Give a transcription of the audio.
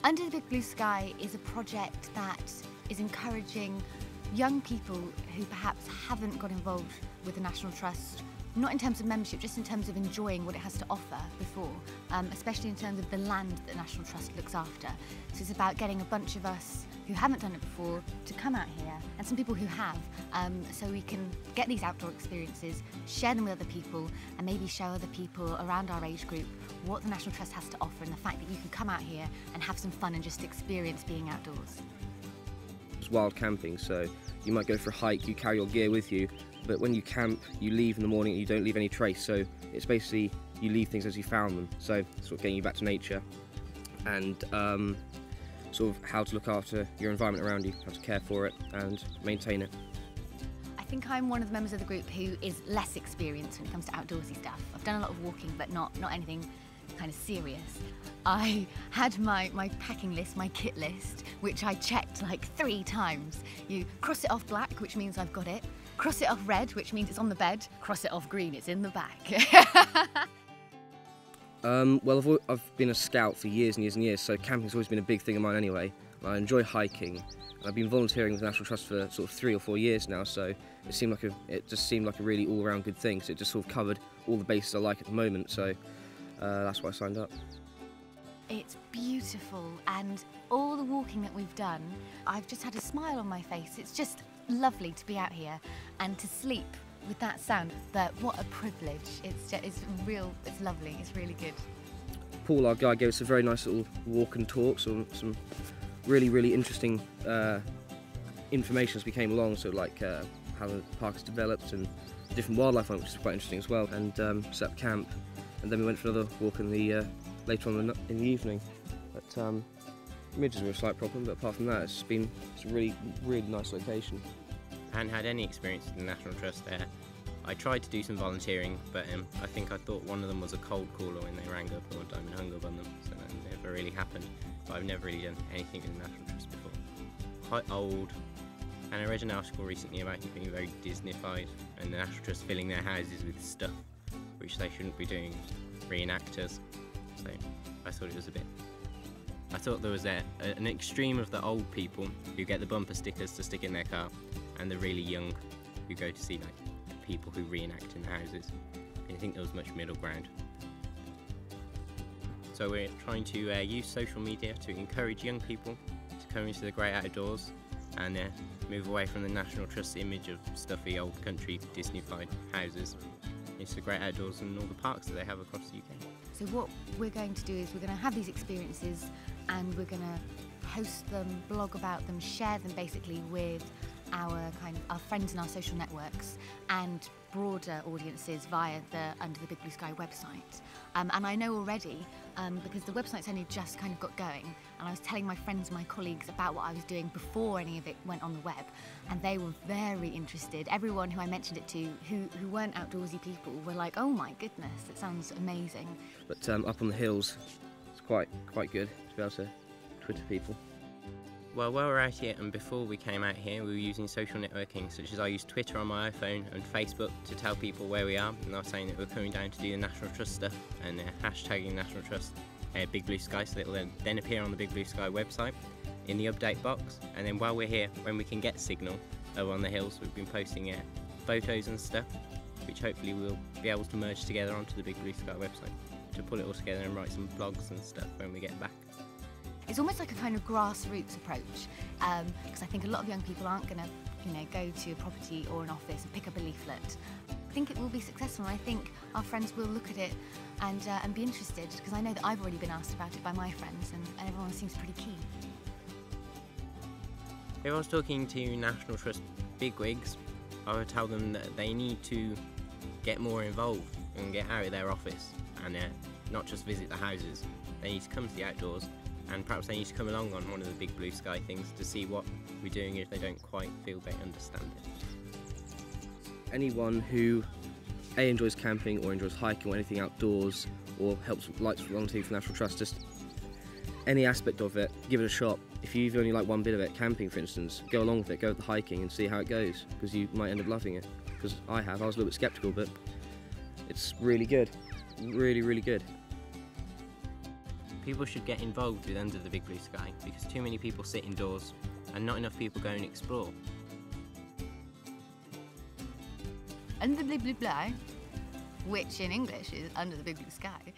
Under the Big Blue Sky is a project that is encouraging young people who perhaps haven't got involved with the National Trust, not in terms of membership, just in terms of enjoying what it has to offer before, especially in terms of the land that the National Trust looks after. So it's about getting a bunch of us who haven't done it before to come out here, and some people who have, so we can get these outdoor experiences, share them with other people, and maybe show other people around our age group what the National Trust has to offer, and the fact that you can come out here and have some fun and just experience being outdoors. It's wild camping, so you might go for a hike, you carry your gear with you, but when you camp, you leave in the morning and you don't leave any trace, so it's basically you leave things as you found them, so sort of getting you back to nature and sort of how to look after your environment around you, how to care for it and maintain it. I think I'm one of the members of the group who is less experienced when it comes to outdoorsy stuff. I've done a lot of walking, but not anything kind of serious. I had my packing list, my kit list, which I checked like 3 times. You cross it off black, which means I've got it. Cross it off red, which means it's on the bed. Cross it off green, it's in the back. Well, I've been a scout for years and years and years, so camping's always been a big thing of mine anyway. I enjoy hiking, and I've been volunteering with the National Trust for sort of 3 or 4 years now, so it just seemed like a really all-round good thing, so it just sort of covered all the bases I like at the moment, so that's why I signed up. It's beautiful, and all the walking that we've done, I've just had a smile on my face. It's just lovely to be out here and to sleep with that sound, but what a privilege. It's lovely, it's really good. Paul, our guide, gave us a very nice little walk and talk, some really interesting information as we came along, so like how the park has developed and the different wildlife on it, which is quite interesting as well, and set up camp, and then we went for another walk in the later on in the evening. But midges were a slight problem, but apart from that, it's a really nice location. I hadn't had any experience with the National Trust there. I tried to do some volunteering, but I thought one of them was a cold caller when they rang up or Diamond hung up on them, so that never really happened. But I've never really done anything with the National Trust before. Quite old, and I read an article recently about it being very Disneyfied, and the National Trust filling their houses with stuff, which they shouldn't be doing, reenactors. So I thought it was I thought there was an extreme of the old people who get the bumper stickers to stick in their car, and the really young who go to see like people who reenact in the houses. I think there was much middle ground. So we're trying to use social media to encourage young people to come into the great outdoors and move away from the National Trust image of stuffy old country Disneyfied houses into the great outdoors and all the parks that they have across the UK. So what we're going to do is we're going to have these experiences, and we're going to host them, blog about them, share them basically with our friends in our social networks and broader audiences via the Under the Big Blue Sky website. And I know already, because the website's only just kind of got going, and I was telling my friends, my colleagues about what I was doing before any of it went on the web, and they were very interested. Everyone who I mentioned it to who weren't outdoorsy people were like, oh my goodness, it sounds amazing. But up on the hills, it's quite good to be able to Twitter people. Well, while we're out here and before we came out here, we were using social networking, such as I used Twitter on my iPhone and Facebook to tell people where we are, and I was saying that we're coming down to do the National Trust stuff, and hashtagging National Trust Big Blue Sky, so that will then appear on the Big Blue Sky website in the update box. And then while we're here, when we can get signal over on the hills, we've been posting photos and stuff, which hopefully we'll be able to merge together onto the Big Blue Sky website to pull it all together and write some blogs and stuff when we get back. It's almost like a kind of grassroots approach, because I think a lot of young people aren't going to, go to a property or an office and pick up a leaflet. I think it will be successful, and I think our friends will look at it and be interested, because I know that I've already been asked about it by my friends, and everyone seems pretty keen. If I was talking to National Trust bigwigs, I would tell them that they need to get more involved and get out of their office and not just visit the houses. They need to come to the outdoors, and perhaps they need to come along on one of the Big Blue Sky things to see what we're doing if they don't quite feel they understand it. Anyone who enjoys camping or enjoys hiking or anything outdoors, or likes volunteering for National Trust, just any aspect of it, give it a shot. If you've only like one bit of it, camping for instance, go along with it, go with the hiking and see how it goes, because you might end up loving it. Because I was a little bit sceptical, but it's really good, really good. People should get involved with Under the Big Blue Sky because too many people sit indoors and not enough people go and explore. Under the Big Blue Sky, which in English is Under the Big Blue Sky,